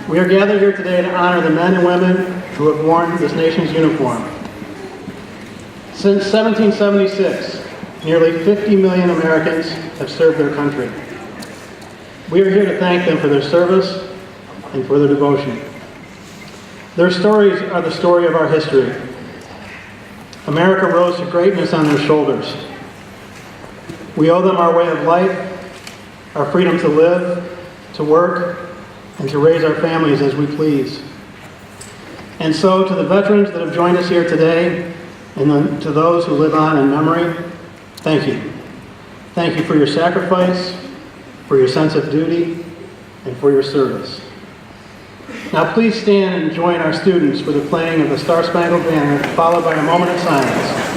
We are gathered here today to honor the men and women who have worn this nation's uniform. Since 1776, nearly 50 million Americans have served their country. We are here to thank them for their service and for their devotion. Their stories are the story of our history. America rose to greatness on their shoulders. We owe them our way of life, our freedom to live, to work, and to raise our families as we please. And so, to the veterans that have joined us here today, and to those who live on in memory, thank you. Thank you for your sacrifice, for your sense of duty, and for your service. Now please stand and join our students for the playing of the Star-Spangled Banner, followed by a moment of silence.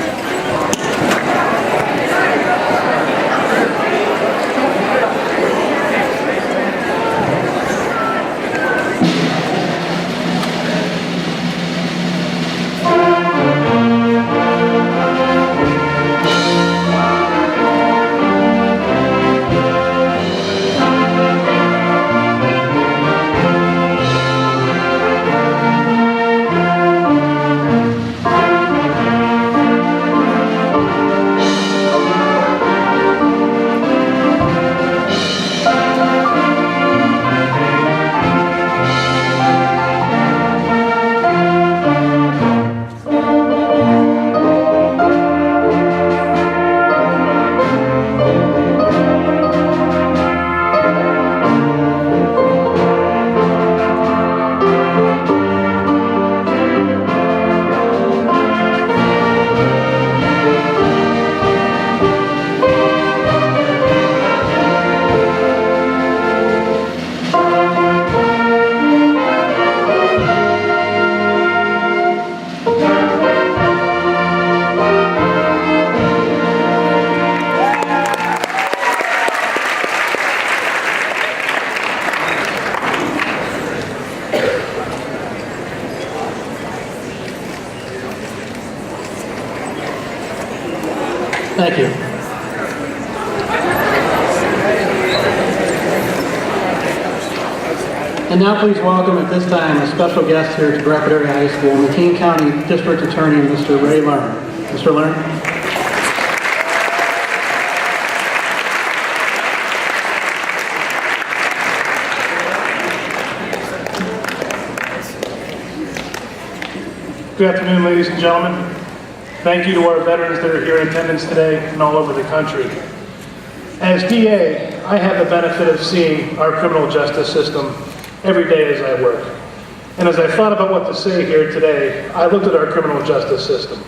Thank you. And now please welcome at this time a special guest here to Bradford Area High School, McKean County District Attorney, Mr. Ray Lerner. Mr. Lerner. Good afternoon, ladies and gentlemen. Thank you to our veterans that are here in attendance today and all over the country. As DA, I have the benefit of seeing our criminal justice system every day as I work. And as I thought about what to say here today, I looked at our criminal justice system.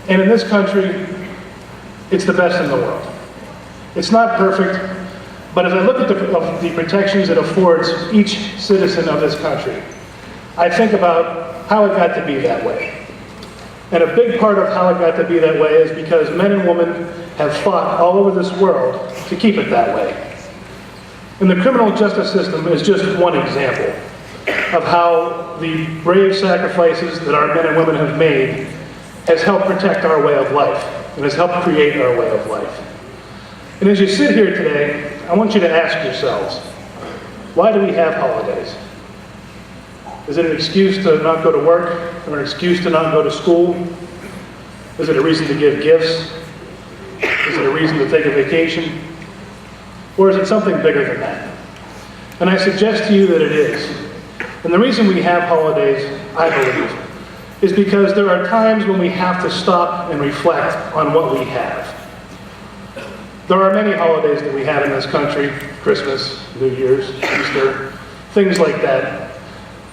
And in this country, it's the best in the world. It's not perfect, but as I look at the protections it affords each citizen of this country, I think about how it got to be that way. And a big part of how it got to be that way is because men and women have fought all over this world to keep it that way. And the criminal justice system is just one example of how the brave sacrifices that our men and women have made has helped protect our way of life and has helped create our way of life. And as you sit here today, I want you to ask yourselves, why do we have holidays? Is it an excuse to not go to work, or an excuse to not go to school? Is it a reason to give gifts? Is it a reason to take a vacation? Or is it something bigger than that? And I suggest to you that it is. And the reason we have holidays, I believe, is because there are times when we have to stop and reflect on what we have. There are many holidays that we have in this country, Christmas, New Year's, Easter, things like that.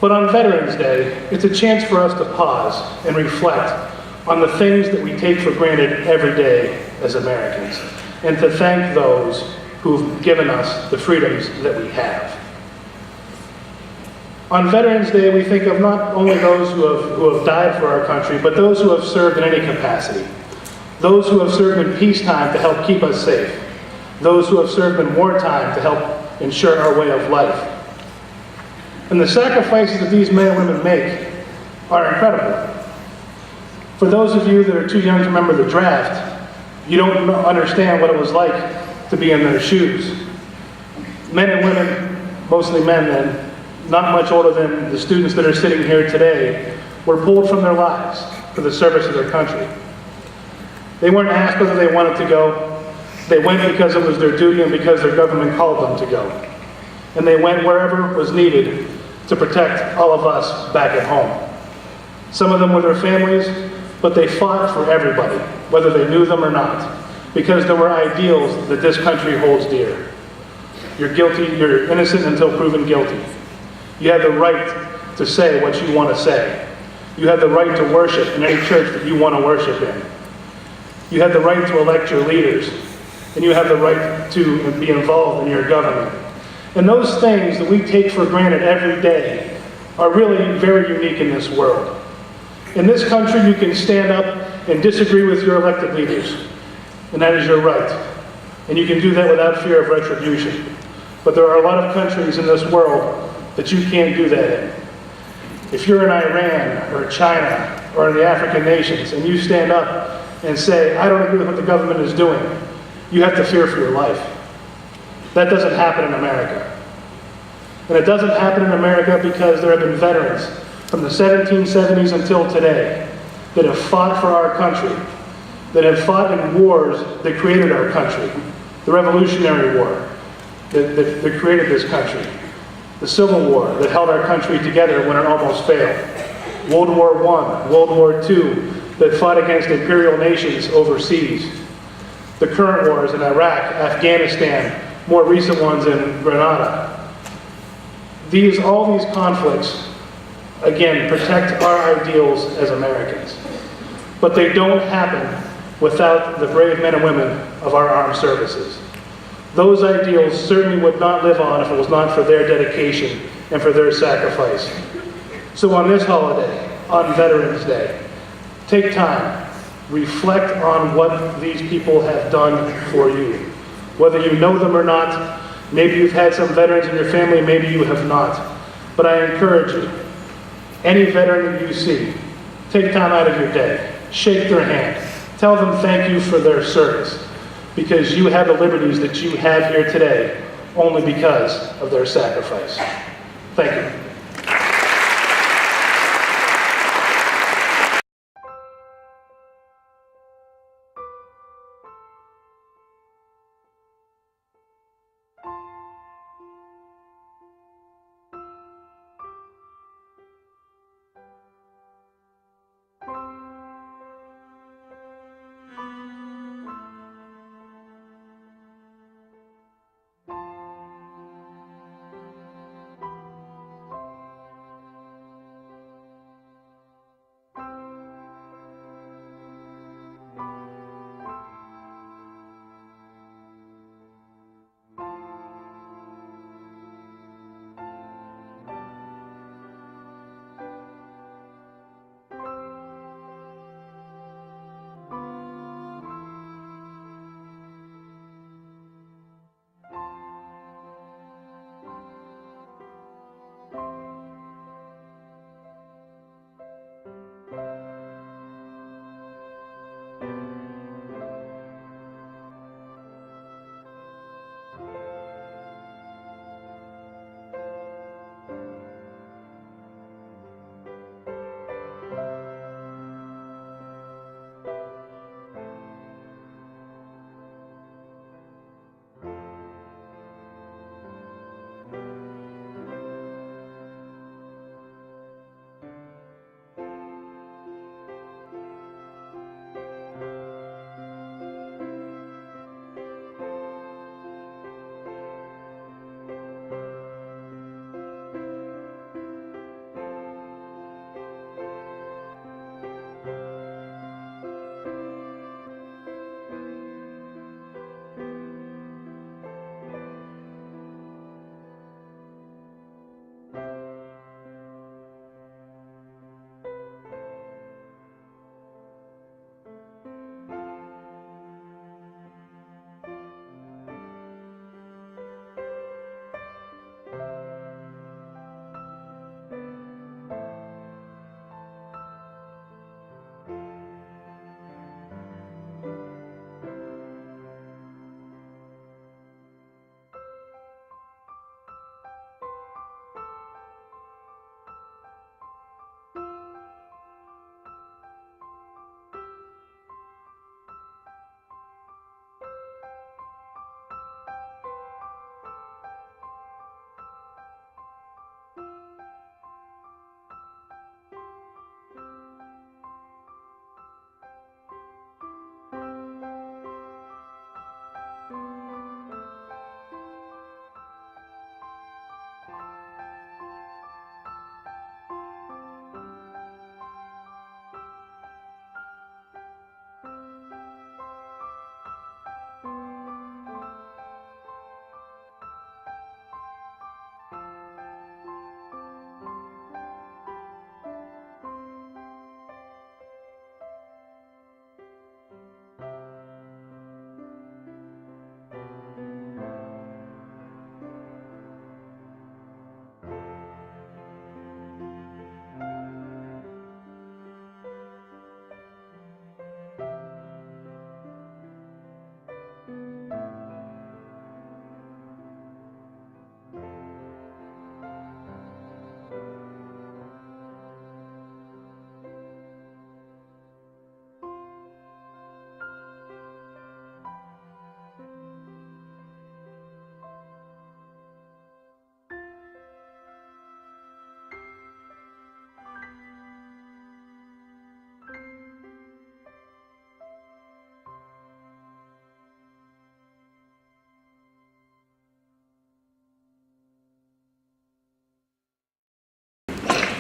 But on Veterans Day, it's a chance for us to pause and reflect on the things that we take for granted every day as Americans, and to thank those who've given us the freedoms that we have. On Veterans Day, we think of not only those who have died for our country, but those who have served in any capacity. Those who have served in peacetime to help keep us safe. Those who have served in wartime to help ensure our way of life. And the sacrifices that these men and women make are incredible. For those of you that are too young to remember the draft, you don't understand what it was like to be in their shoes. Men and women, mostly men then, not much older than the students that are sitting here today, were pulled from their lives for the service of their country. They weren't asked whether they wanted to go. They went because it was their duty and because their government called them to go. And they went wherever was needed to protect all of us back at home. Some of them were their families, but they fought for everybody, whether they knew them or not, because there were ideals that this country holds dear. You're guilty, you're innocent until proven guilty. You have the right to say what you want to say. You have the right to worship in any church that you want to worship in. You have the right to elect your leaders, and you have the right to be involved in your government. And those things that we take for granted every day are really very unique in this world. In this country, you can stand up and disagree with your elected leaders, and that is your right. And you can do that without fear of retribution. But there are a lot of countries in this world that you can't do that in. If you're in Iran or China or in the African nations and you stand up and say, I don't agree with what the government is doing, you have to fear for your life. That doesn't happen in America. And it doesn't happen in America because there have been veterans from the 1770s until today that have fought for our country, that have fought in wars that created our country. The Revolutionary War that created this country. The Civil War that held our country together when it almost failed. World War I, World War II that fought against imperial nations overseas. The current wars in Iraq, Afghanistan, more recent ones in Grenada. All these conflicts, again, protect our ideals as Americans. But they don't happen without the brave men and women of our armed services. Those ideals certainly would not live on if it was not for their dedication and for their sacrifice. So on this holiday, on Veterans Day, take time, reflect on what these people have done for you. Whether you know them or not, maybe you've had some veterans in your family, maybe you have not. But I encourage you, any veteran that you see, take time out of your day, shake their hand, tell them thank you for their service, because you have the liberties that you have here today only because of their sacrifice. Thank you.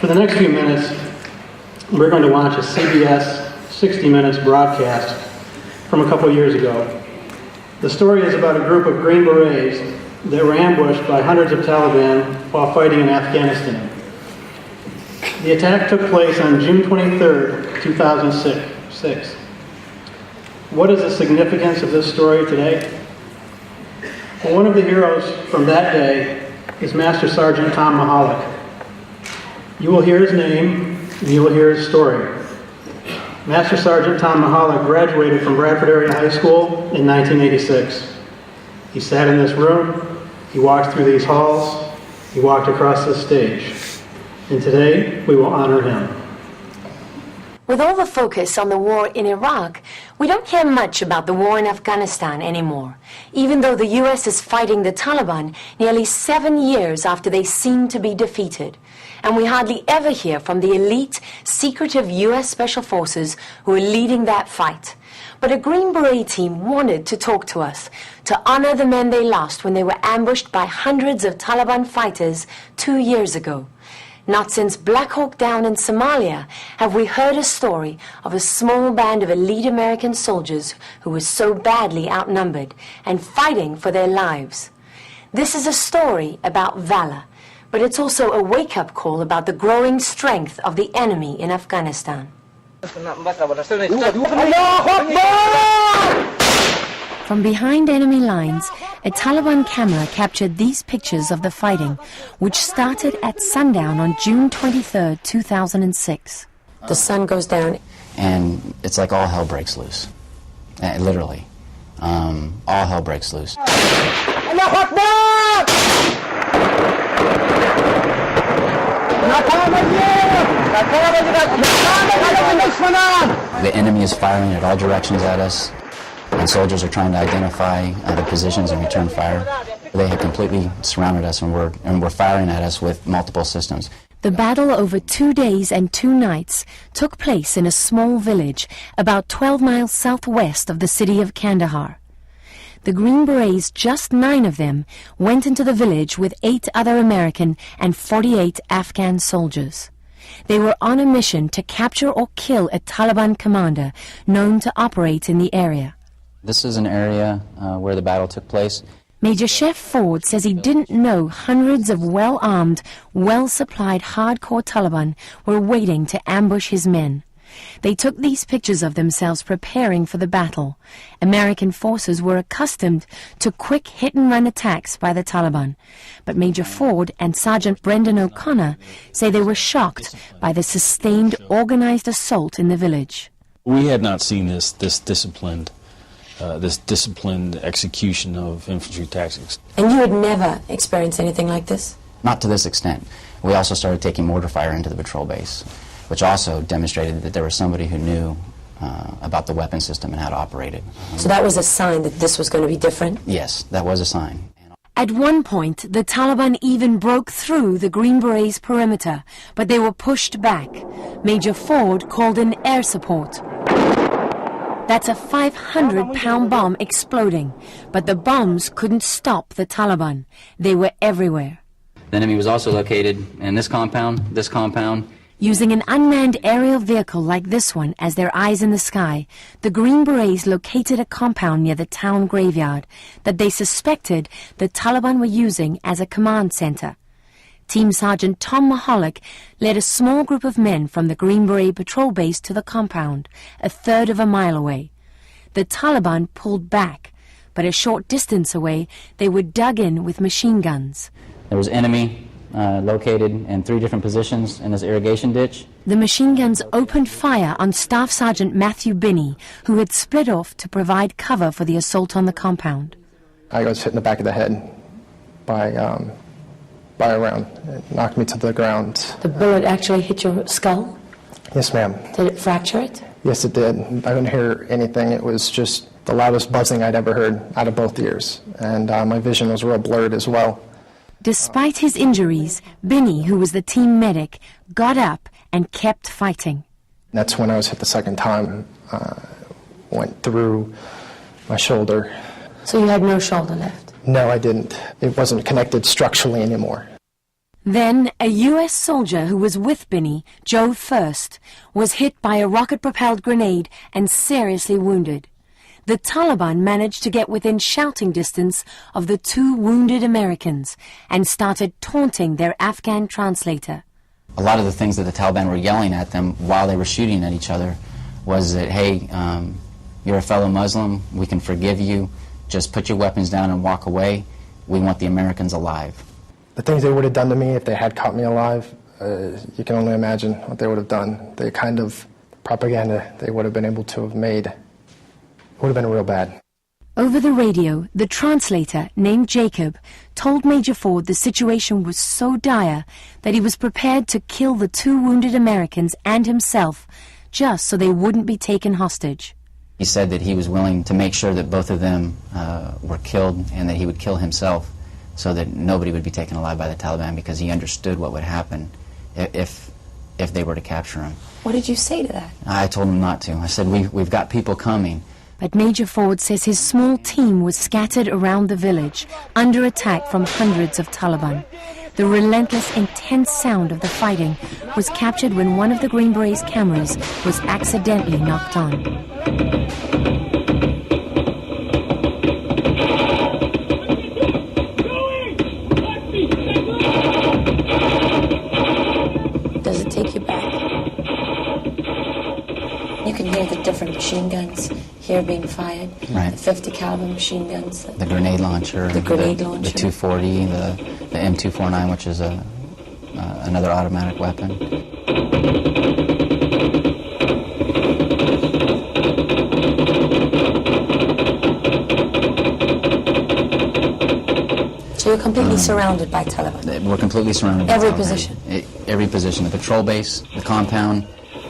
For the next few minutes, we're going to watch a CBS 60 Minutes broadcast from a couple years ago. The story is about a group of Green Berets that were ambushed by hundreds of Taliban while fighting in Afghanistan. The attack took place on June 23rd, 2006. What is the significance of this story today? Well, one of the heroes from that day is Master Sergeant Tom Mahalik. You will hear his name, and you will hear his story. Master Sergeant Tom Mahalik graduated from Bradford Area High School in 1986. He sat in this room, he walked through these halls, he walked across this stage. And today, we will honor him. With all the focus on the war in Iraq, we don't hear much about the war in Afghanistan anymore, even though the U.S. is fighting the Taliban nearly 7 years after they seem to be defeated. And we hardly ever hear from the elite, secretive U.S. Special Forces who are leading that fight. But a Green Beret team wanted to talk to us, to honor the men they lost when they were ambushed by hundreds of Taliban fighters 2 years ago. Not since Black Hawk Down in Somalia have we heard a story of a small band of elite American soldiers who were so badly outnumbered and fighting for their lives. This is a story about valor, but it's also a wake-up call about the growing strength of the enemy in Afghanistan. From behind enemy lines, a Taliban camera captured these pictures of the fighting, which started at sundown on June 23, 2006. The sun goes down. And it's like all hell breaks loose. Literally. All hell breaks loose. The enemy is firing at all directions at us, and soldiers are trying to identify the positions and return fire. They have completely surrounded us, and we're firing at us with multiple systems. The battle over 2 days and 2 nights took place in a small village about 12 miles southwest of the city of Kandahar. The Green Berets, just 9 of them, went into the village with 8 other American and 48 Afghan soldiers. They were on a mission to capture or kill a Taliban commander known to operate in the area. This is an area where the battle took place. Major Chef Ford says he didn't know hundreds of well-armed, well-supplied hardcore Taliban were waiting to ambush his men. They took these pictures of themselves preparing for the battle. American forces were accustomed to quick hit-and-run attacks by the Taliban, but Major Ford and Sergeant Brendan O'Connor say they were shocked by the sustained, organized assault in the village. We had not seen this disciplined execution of infantry tactics. And you had never experienced anything like this? Not to this extent. We also started taking mortar fire into the patrol base, which also demonstrated that there was somebody who knew about the weapon system and how to operate it. So that was a sign that this was going to be different? Yes, that was a sign. At one point, the Taliban even broke through the Green Berets' perimeter, but they were pushed back. Major Ford called in air support. That's a 500-pound bomb exploding, but the bombs couldn't stop the Taliban. They were everywhere. The enemy was also located in this compound. Using an unmanned aerial vehicle like this one as their eyes in the sky, the Green Berets located a compound near the town graveyard that they suspected the Taliban were using as a command center. Team Sergeant Tom Mahalik led a small group of men from the Green Beret patrol base to the compound, a third of a mile away. The Taliban pulled back, but a short distance away they were dug in with machine guns. There was enemy located in 3 different positions in this irrigation ditch. The machine guns opened fire on Staff Sergeant Matthew Binney, who had split off to provide cover for the assault on the compound. I was hit in the back of the head by a round. It knocked me to the ground. The bullet actually hit your skull? Yes, ma'am. Did it fracture it? Yes, it did. I didn't hear anything. It was just the loudest buzzing I'd ever heard out of both ears. And my vision was real blurred as well. Despite his injuries, Binney, who was the team medic, got up and kept fighting. That's when I was hit the second time. Went through my shoulder. So you had no shoulder left? No, I didn't. It wasn't connected structurally anymore. Then, a U.S. soldier who was with Binney, Joe First, was hit by a rocket-propelled grenade and seriously wounded. The Taliban managed to get within shouting distance of the two wounded Americans and started taunting their Afghan translator. A lot of the things that the Taliban were yelling at them while they were shooting at each other was that, hey, you're a fellow Muslim, we can forgive you, just put your weapons down and walk away, we want the Americans alive. The things they would have done to me if they had caught me alive, you can only imagine what they would have done. The kind of propaganda they would have been able to have made would have been real bad. Over the radio, the translator, named Jacob, told Major Ford the situation was so dire that he was prepared to kill the two wounded Americans and himself just so they wouldn't be taken hostage. He said that he was willing to make sure that both of them were killed and that he would kill himself so that nobody would be taken alive by the Taliban, because he understood what would happen if they were to capture him. What did you say to that? I told him not to. I said, we've got people coming. But Major Ford says his small team was scattered around the village, under attack from hundreds of Taliban. The relentless, intense sound of the fighting was captured when one of the Green Berets' cameras was accidentally knocked on. Does it take you back? You can hear the different machine guns here being fired. Right. The 50 caliber machine guns. The grenade launcher. The grenade launcher. The 240, the M249, which is another automatic weapon. So you're completely surrounded by Taliban? We're completely surrounded by Every Taliban. position? Every position. The patrol base, the compound.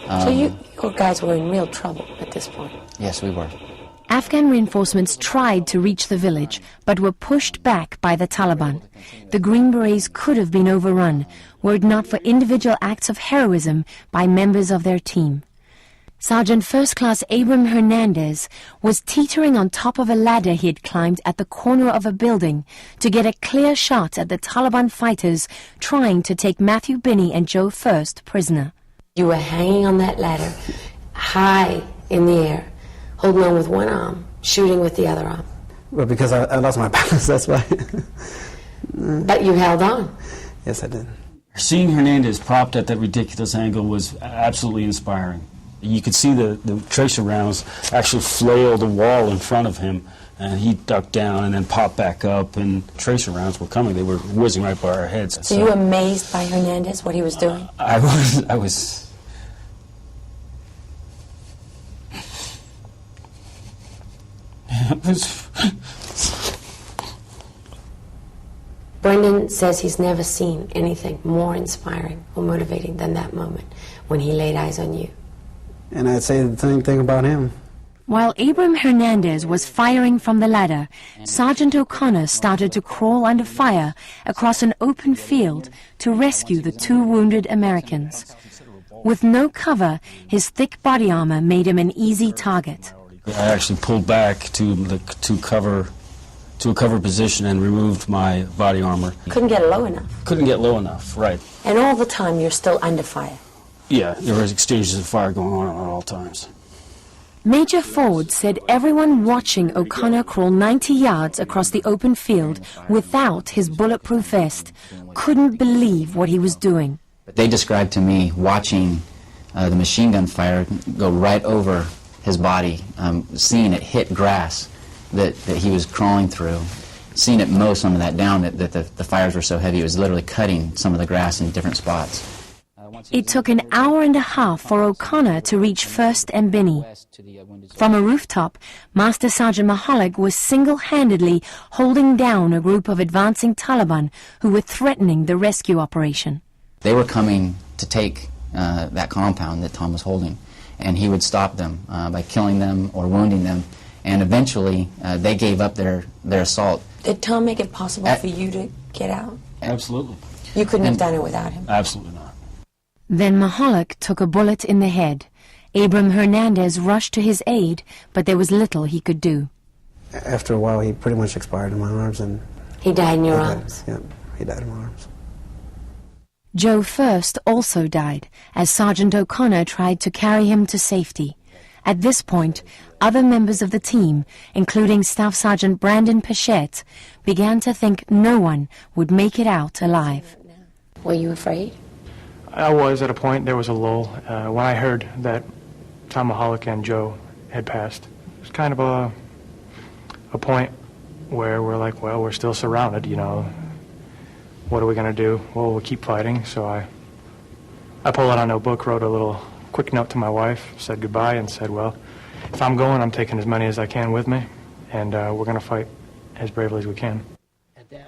So your guys were in real trouble at this point? Yes, we were. Afghan reinforcements tried to reach the village, but were pushed back by the Taliban. The Green Berets could have been overrun, were it not for individual acts of heroism by members of their team. Sergeant First Class Abram Hernandez was teetering on top of a ladder he had climbed at the corner of a building to get a clear shot at the Taliban fighters trying to take Matthew Binney and Joe First prisoner. You were hanging on that ladder, high in the air, holding on with one arm, shooting with the other arm. Well, because I lost my balance, that's why. But you held on. Yes, I did. Seeing Hernandez propped at that ridiculous angle was absolutely inspiring. You could see the tracer rounds actually flail the wall in front of him, and he ducked down and then popped back up, and tracer rounds were coming. They were whizzing right by our heads. So you were amazed by Hernandez, what he was doing? I was. Brendan says he's never seen anything more inspiring or motivating than that moment when he laid eyes on you. And I'd say the same thing about him. While Abram Hernandez was firing from the ladder, Sergeant O'Connor started to crawl under fire across an open field to rescue the two wounded Americans. With no cover, his thick body armor made him an easy target. I actually pulled back to a cover position and removed my body armor. Couldn't get low enough. Couldn't get low enough, right. And all the time you're still under fire. Yeah, there was exchanges of fire going on at all times. Major Ford said everyone watching O'Connor crawl 90 yards across the open field without his bulletproof vest couldn't believe what he was doing. But they described to me watching the machine gun fire go right over his body, seeing it hit grass that he was crawling through, seeing it mow some of that down, that the fires were so heavy it was literally cutting some of the grass in different spots. It took an hour and a half for O'Connor to reach First and Binney. From a rooftop, Master Sergeant Mahalik was single-handedly holding down a group of advancing Taliban who were threatening the rescue operation. They were coming to take that compound that Tom was holding, and he would stop them by killing them or wounding them, and eventually they gave up their assault. Did Tom make it possible for you to get out? Absolutely. You couldn't have done it without him? Absolutely not. Then Mahalik took a bullet in the head. Abram Hernandez rushed to his aid, but there was little he could do. After a while, he pretty much expired in my arms, and He died in your he died. arms? Yeah, he died in my arms. Joe First also died as Sergeant O'Connor tried to carry him to safety. At this point, other members of the team, including Staff Sergeant Brandon Pichette, began to think no one would make it out alive. Were you afraid? I was at a point. There was a lull. When I heard that Tom Mahalik and Joe had passed, it was kind of a point where we're like, well, we're still surrounded, you know. What are we going to do? Well, we'll keep fighting. So I pulled out a notebook, wrote a little quick note to my wife, said goodbye, and said, well, if I'm going, I'm taking as many as I can with me, and we're going to fight as bravely as we can.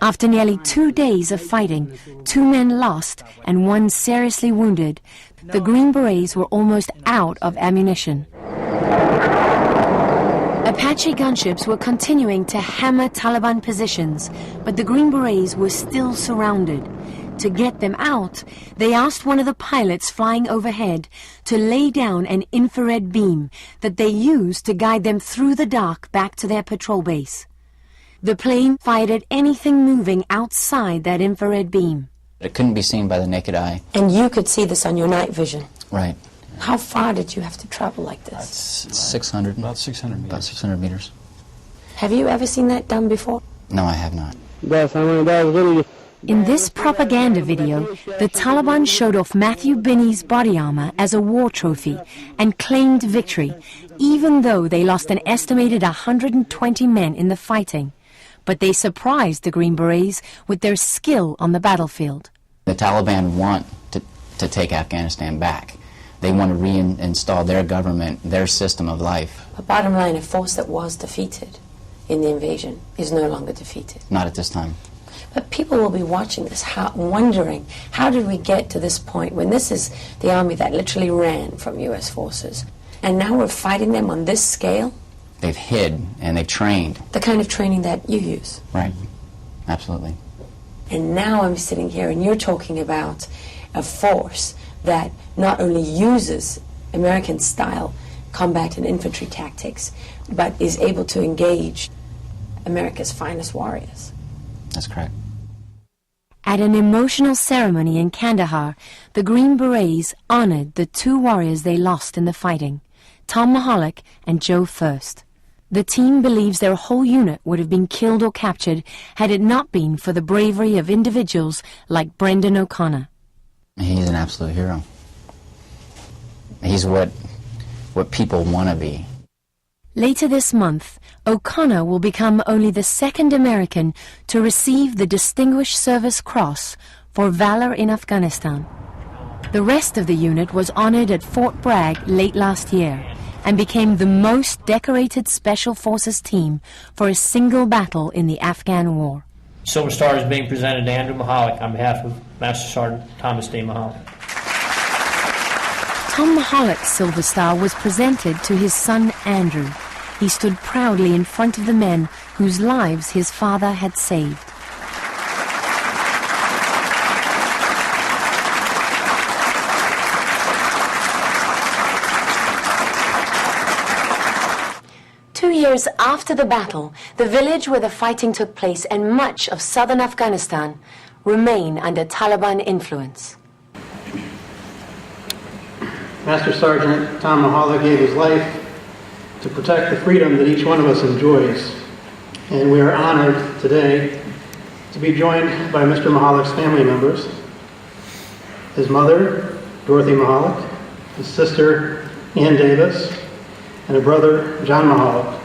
After nearly 2 days of fighting, 2 men lost and 1 seriously wounded, the Green Berets were almost out of ammunition. Apache gunships were continuing to hammer Taliban positions, but the Green Berets were still surrounded. To get them out, they asked one of the pilots flying overhead to lay down an infrared beam that they used to guide them through the dark back to their patrol base. The plane fired at anything moving outside that infrared beam. It couldn't be seen by the naked eye. And you could see this on your night vision. Right. How far did you have to travel like this? 600. About 600 meters. About 600 meters. Have you ever seen that done before? No, I have not. In this propaganda video, the Taliban showed off Matthew Binney's body armor as a war trophy and claimed victory, even though they lost an estimated 120 men in the fighting. But they surprised the Green Berets with their skill on the battlefield. The Taliban want to take Afghanistan back. They want to reinstall their government, their system of life. But bottom line, a force that was defeated in the invasion is no longer defeated. Not at this time. But people will be watching this, wondering, how did we get to this point when this is the army that literally ran from U.S. forces, and now we're fighting them on this scale? They've hid and they've trained. The kind of training that you use. Right. Absolutely. And now I'm sitting here and you're talking about a force that not only uses American-style combat and infantry tactics, but is able to engage America's finest warriors. That's correct. At an emotional ceremony in Kandahar, the Green Berets honored the 2 warriors they lost in the fighting, Tom Mahalik and Joe First. The team believes their whole unit would have been killed or captured had it not been for the bravery of individuals like Brendan O'Connor. He's an absolute hero. He's what people want to be. Later this month, O'Connor will become only the 2nd American to receive the Distinguished Service Cross for valor in Afghanistan. The rest of the unit was honored at Fort Bragg late last year and became the most decorated Special Forces team for a single battle in the Afghan War. Silver Star is being presented to Andrew Mahalik on behalf of Master Sergeant Thomas D. Mahalik. Tom Mahalik's Silver Star was presented to his son Andrew. He stood proudly in front of the men whose lives his father had saved. Two years after the battle, the village where the fighting took place and much of southern Afghanistan remain under Taliban influence. Master Sergeant Tom Mahalik gave his life to protect the freedom that each one of us enjoys. And we are honored today to be joined by Mr. Mahalik's family members, his mother, Dorothy Mahalik, his sister, Ann Davis, and a brother, John Mahalik.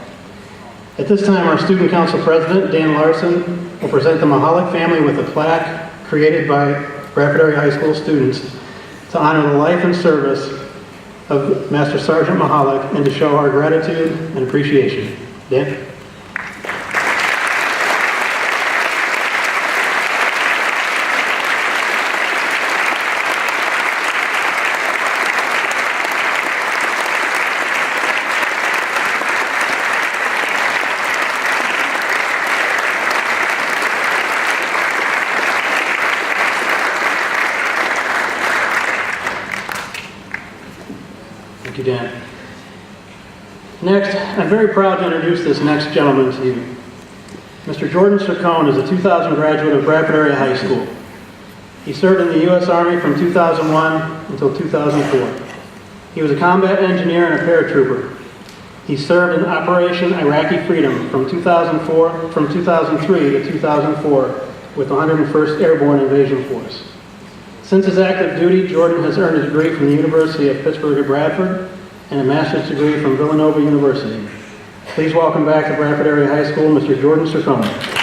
At this time, our Student Council President, Dan Larson, will present the Mahalik family with a plaque created by Bradford Area High School students to honor the life and service of Master Sergeant Mahalik and to show our gratitude and appreciation. Dan? Thank you, Dan. Next, I'm very proud to introduce this next gentleman to you. Mr. Jordan Cercone is a 2000 graduate of Bradford Area High School. He served in the U.S. Army from 2001 until 2004. He was a combat engineer and a paratrooper. He served in Operation Iraqi Freedom from 2003 to 2004 with the 101st Airborne Invasion Force. Since his active duty, Jordan has earned a degree from the University of Pittsburgh at Bradford and a master's degree from Villanova University. Please welcome back to Bradford Area High School, Mr. Jordan Cercone.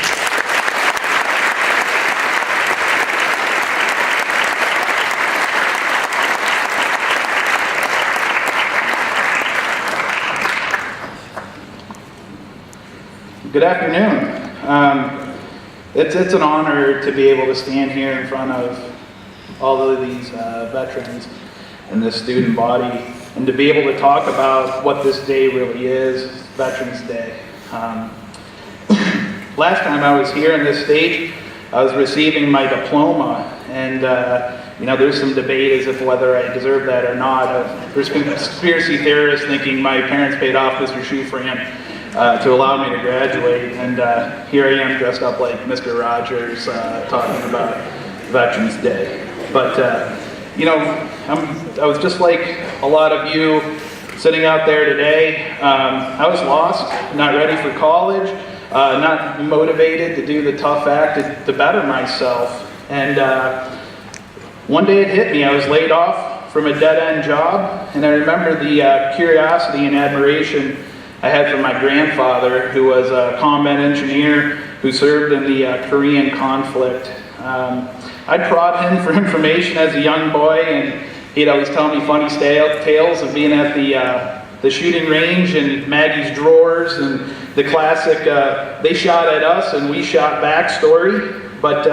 Good afternoon. It's an honor to be able to stand here in front of all of these veterans and this student body, and to be able to talk about what this day really is, Veterans Day. Last time I was here on this stage, I was receiving my diploma, and there's some debate as if whether I deserve that or not. There's conspiracy theorists thinking my parents paid off Mr. Schufran to allow me to graduate, and here I am dressed up like Mr. Rogers talking about Veterans Day. But I was just like a lot of you sitting out there today. I was lost, not ready for college, not motivated to do the tough act to better myself. And one day it hit me. I was laid off from a dead-end job, and I remember the curiosity and admiration I had for my grandfather, who was a combat engineer who served in the Korean conflict. I'd prod him for information as a young boy, and he'd always tell me funny tales of being at the shooting range and Maggie's drawers and the classic they shot at us and we shot back story. But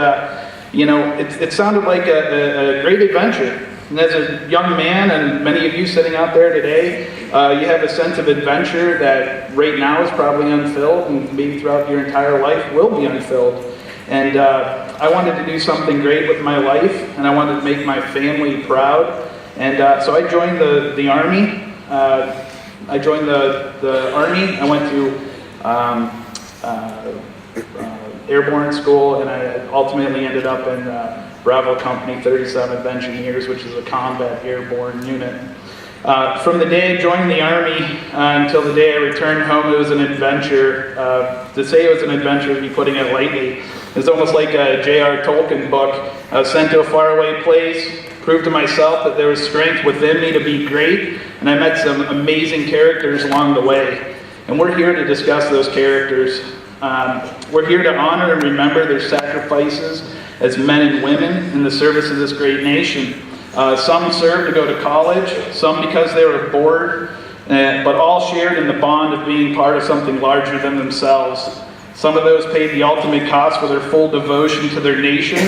it sounded like a great adventure. And as a young man, and many of you sitting out there today, you have a sense of adventure that right now is probably unfilled, and maybe throughout your entire life will be unfilled. And I wanted to do something great with my life, and I wanted to make my family proud. And so I joined the Army. I joined the Army. I went to airborne school, and I ultimately ended up in Bravo Company 37th Engineers, which is a combat airborne unit. From the day I joined the Army until the day I returned home, it was an adventure. To say it was an adventure would be putting it lightly. It's almost like a J.R. Tolkien book. I was sent to a faraway place, proved to myself that there was strength within me to be great, and I met some amazing characters along the way. And we're here to discuss those characters. We're here to honor and remember their sacrifices as men and women in the service of this great nation. Some served to go to college, some because they were bored, but all shared in the bond of being part of something larger than themselves. Some of those paid the ultimate cost for their full devotion to their nation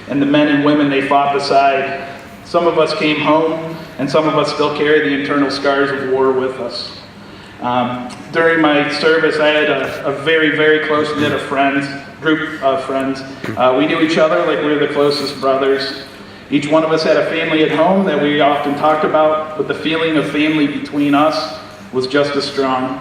and the men and women they fought beside. Some of us came home, and some of us still carry the internal scars of war with us. During my service, I had a very, very close-knit group of friends. We knew each other like we were the closest brothers. Each one of us had a family at home that we often talked about, but the feeling of family between us was just as strong.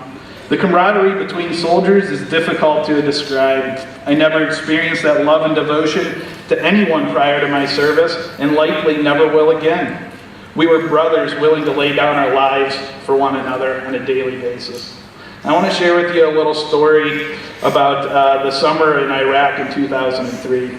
The camaraderie between soldiers is difficult to describe. I never experienced that love and devotion to anyone prior to my service, and likely never will again. We were brothers willing to lay down our lives for one another on a daily basis. I want to share with you a little story about the summer in Iraq in 2003.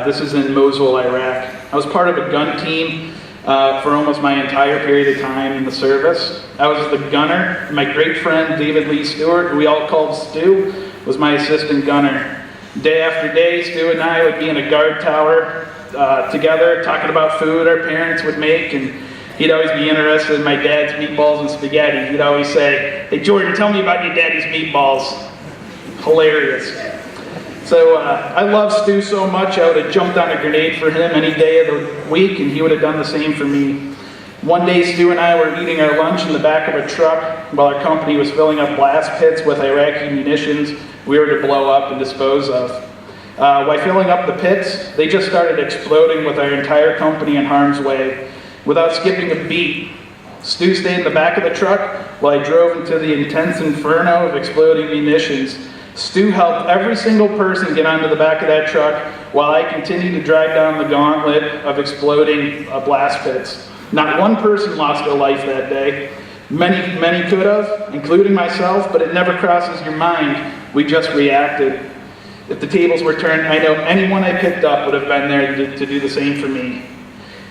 This is in Mosul, Iraq. I was part of a gun team for almost my entire period of time in the service. I was the gunner. My great friend David Lee Stewart, who we all called Stu, was my assistant gunner. Day after day, Stu and I would be in a guard tower together talking about food our parents would make, and he'd always be interested in my dad's meatballs and spaghetti. He'd always say, "Hey Jordan, tell me about your daddy's meatballs." Hilarious. So I love Stu so much, I would have jumped on a grenade for him any day of the week, and he would have done the same for me. One day, Stu and I were eating our lunch in the back of a truck while our company was filling up blast pits with Iraqi munitions we were to blow up and dispose of. While filling up the pits, they just started exploding with our entire company in harm's way. Without skipping a beat, Stu stayed in the back of the truck while I drove into the intense inferno of exploding munitions Stu helped every single person get onto the back of that truck while I continued to drive down the gauntlet of exploding blast pits. Not one person lost their life that day. Many could have, including myself, but it never crosses your mind. We just reacted. If the tables were turned, I know anyone I picked up would have been there to do the same for me.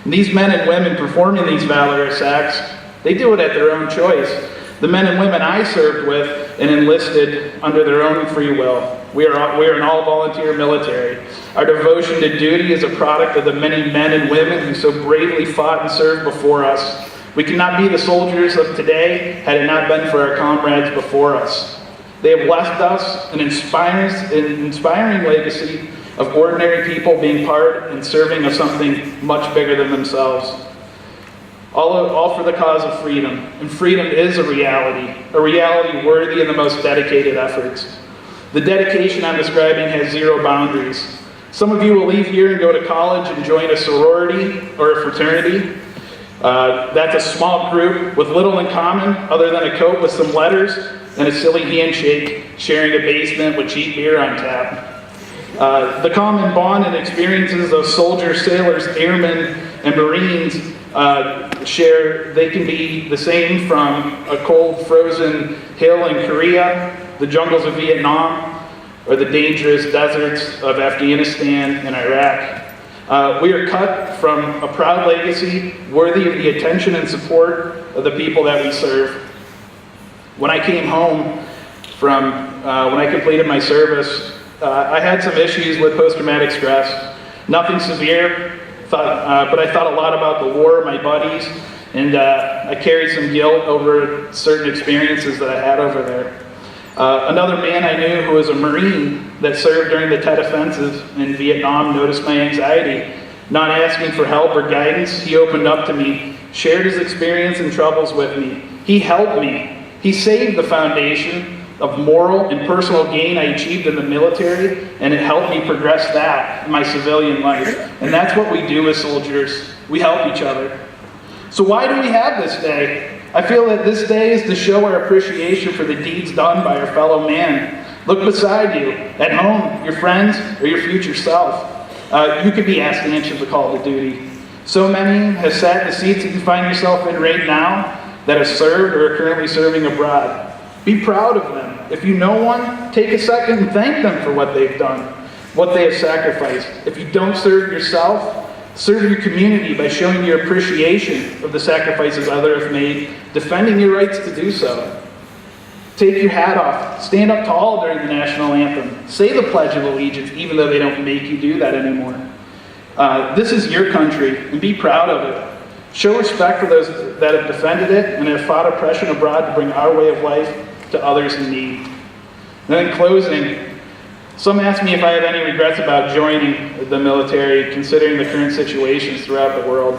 And these men and women performing these valorous acts, they do it at their own choice. The men and women I served with and enlisted under their own free will. We are an all-volunteer military. Our devotion to duty is a product of the many men and women who so bravely fought and served before us. We could not be the soldiers of today had it not been for our comrades before us. They have left us an inspiring legacy of ordinary people being part and serving of something much bigger than themselves. All for the cause of freedom. And freedom is a reality worthy of the most dedicated efforts. The dedication I'm describing has zero boundaries. Some of you will leave here and go to college and join a sorority or a fraternity. That's a small group with little in common other than a coat with some letters and a silly handshake, sharing a basement with cheap beer on tap. The common bond and experiences of soldiers, sailors, airmen, and Marines share, they can be the same from a cold, frozen hill in Korea, the jungles of Vietnam, or the dangerous deserts of Afghanistan and Iraq. We are cut from a proud legacy worthy of the attention and support of the people that we serve. When I came home from, when I completed my service, I had some issues with post-traumatic stress. Nothing severe, but I thought a lot about the war, my buddies, and I carried some guilt over certain experiences that I had over there. Another man I knew who was a Marine that served during the Tet Offensive in Vietnam noticed my anxiety. Not asking for help or guidance, he opened up to me, shared his experience and troubles with me. He helped me. He saved the foundation of moral and personal gain I achieved in the military, and it helped me progress that in my civilian life. And that's what we do as soldiers. We help each other. So why do we have this day? I feel that this day is to show our appreciation for the deeds done by our fellow man. Look beside you, at home, your friends, or your future self. You could be asked to answer the call to duty. So many have sat in the seats that you find yourself in right now that have served or are currently serving abroad. Be proud of them. If you know one, take a second and thank them for what they've done, what they have sacrificed. If you don't serve yourself, serve your community by showing your appreciation of the sacrifices others have made, defending your rights to do so. Take your hat off. Stand up tall during the national anthem. Say the Pledge of Allegiance, even though they don't make you do that anymore. This is your country, and be proud of it. Show respect for those that have defended it and have fought oppression abroad to bring our way of life to others in need. And then in closing, some ask me if I have any regrets about joining the military, considering the current situations throughout the world.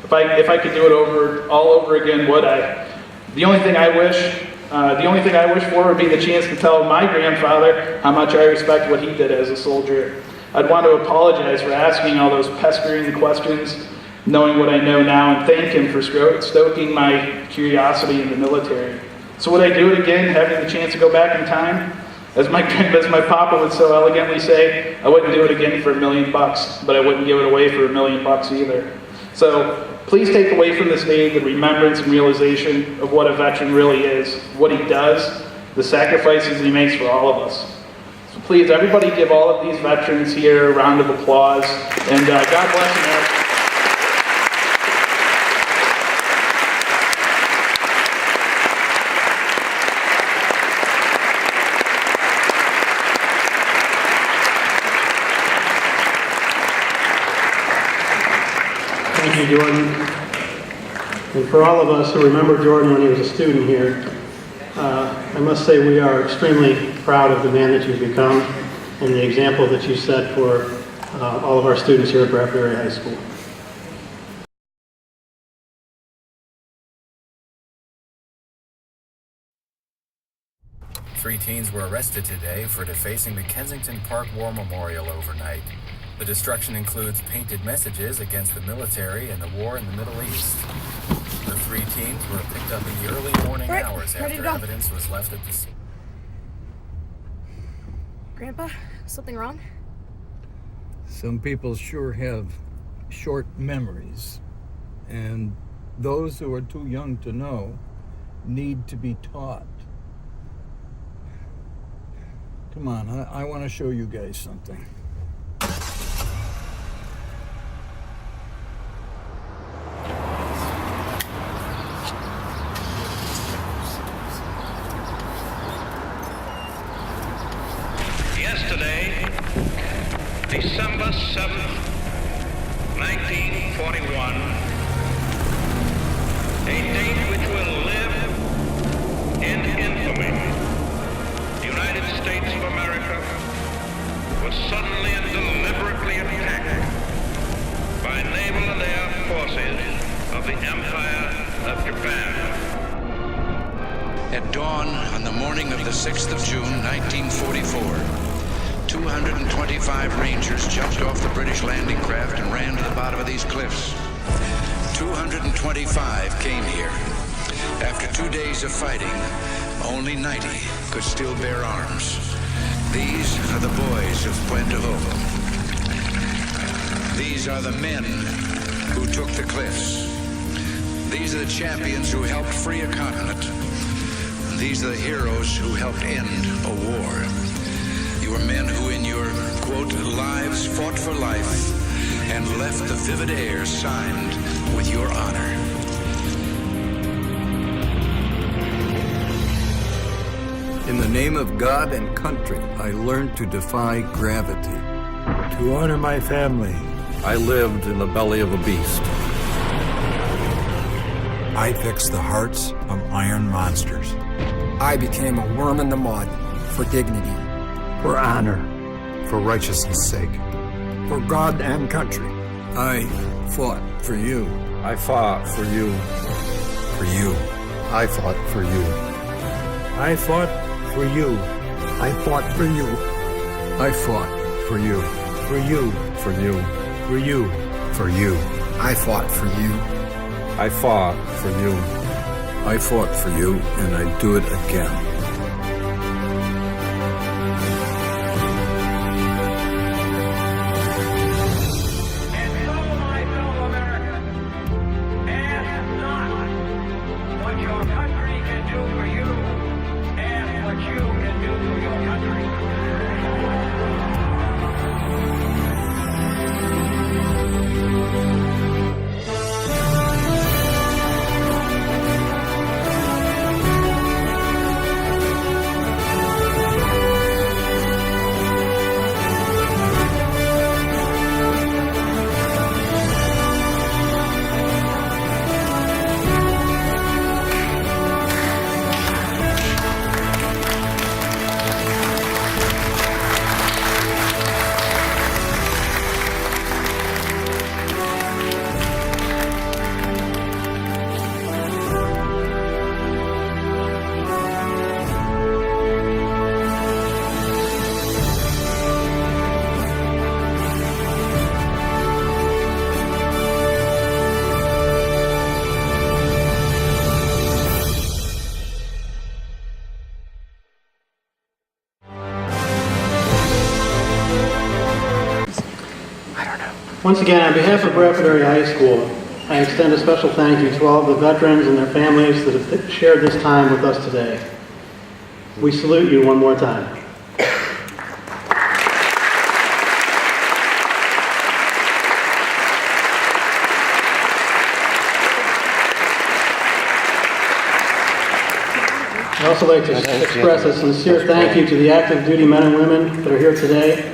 If I could do it all over again, would I? The only thing I wish for would be the chance to tell my grandfather how much I respect what he did as a soldier. I'd want to apologize for asking all those pestering questions, knowing what I know now, and thank him for stoking my curiosity in the military. So would I do it again, having the chance to go back in time? As my papa would so elegantly say, I wouldn't do it again for $1 million, but I wouldn't give it away for $1 million either. So please take away from this day the remembrance and realization of what a veteran really is, what he does, the sacrifices he makes for all of us. So please, everybody give all of these veterans here a round of applause, and God bless America. Thank you, Jordan. And for all of us who remember Jordan when he was a student here, I must say we are extremely proud of the man that you've become and the example that you set for all of our students here at Bradford Area High School. Three teens were arrested today for defacing the Kensington Park War Memorial overnight. The destruction includes painted messages against the military and the war in the Middle East. The three teens were picked up in the early morning hours after evidence was left at the scene. Grandpa, something wrong? Some people sure have short memories, and those who are too young to know need to be taught. Come on, I want to show you guys something. Yesterday, December 7th, 1941, a date which will live in infamy. The United States of America was suddenly and deliberately attacked by naval and air forces of the Empire of Japan. At dawn on the morning of the 6th of June, 1944, 225 Rangers jumped off the British landing craft and ran to the bottom of these cliffs. 225 came here. After 2 days of fighting, only 90 could still bear arms. These are the boys of Puente Viejo. These are the men who took the cliffs. These are the champions who helped free a continent. And these are the heroes who helped end a war. You are men who in your, quote, lives fought for life and left the vivid air signed with your honor. In the name of God and country, I learned to defy gravity. To honor my family, I lived in the belly of a beast. I fixed the hearts of iron monsters. I became a worm in the mud for dignity, For honor, for righteousness' sake, for God and country. I fought for you. I fought for you. For you. I fought for you. I fought for you. I fought for you. I fought for you. For you. For you. For you. For you. I fought for you. I fought for you. I fought for you, and I do it again. Once again, on behalf of Bradford Area High School, I extend a special thank you to all of the veterans and their families that have shared this time with us today. We salute you one more time. I'd also like to express a sincere thank you to the active duty men and women that are here today.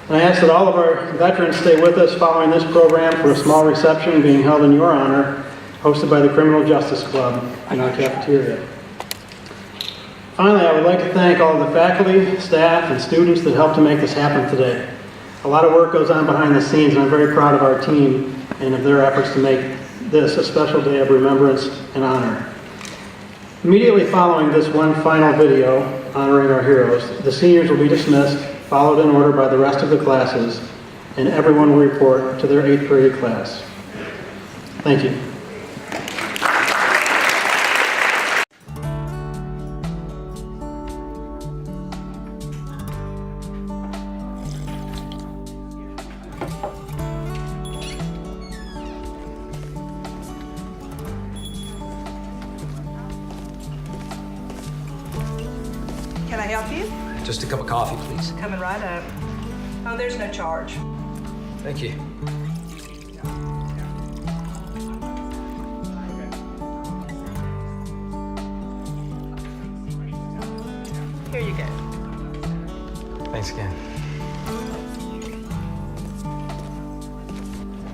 And I ask that all of our veterans stay with us following this program for a small reception being held in your honor, hosted by the Criminal Justice Club in our cafeteria. Finally, I would like to thank all of the faculty, staff, and students that helped to make this happen today. A lot of work goes on behind the scenes, and I'm very proud of our team and of their efforts to make this a special day of remembrance and honor. Immediately following this one final video honoring our heroes, the seniors will be dismissed, followed in order by the rest of the classes, and everyone will report to their 8th period class. Thank you. I help you? Just a cup of coffee, please. Coming right up. Oh, there's no charge. Thank you. Here you go. Thanks again.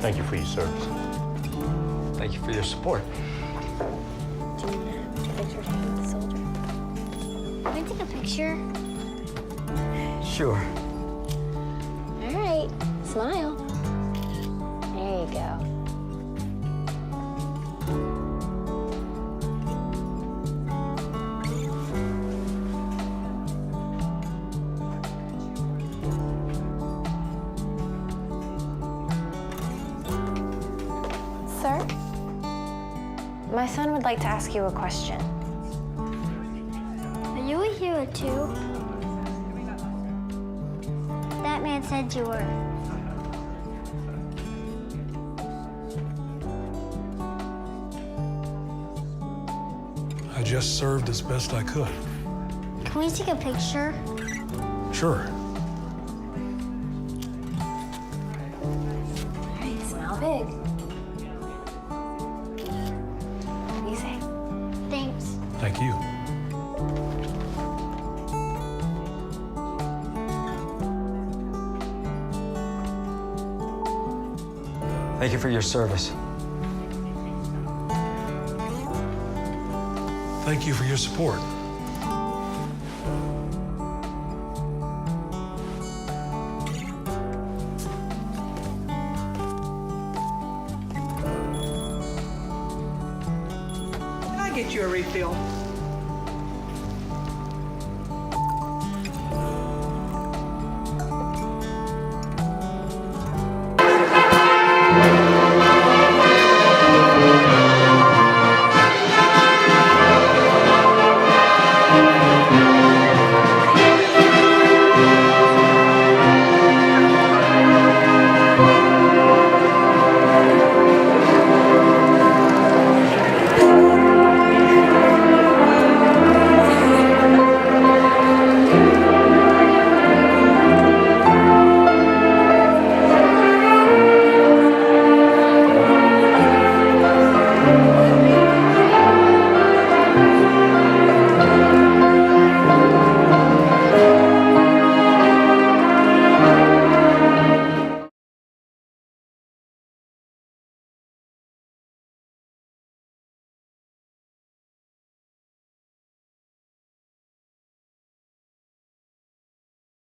Thank you for your service. Thank you for your support. Can I take a picture? Sure. All right, smile. There you go. Sir, my son would like to ask you a question. Are you a hero too? That man said you were. I just served as best I could. Can we take a picture? Sure. All right, smile big. What do you say? Thanks. Thank you. Thank you for your service. Thank you for your support. Can I get you a refill?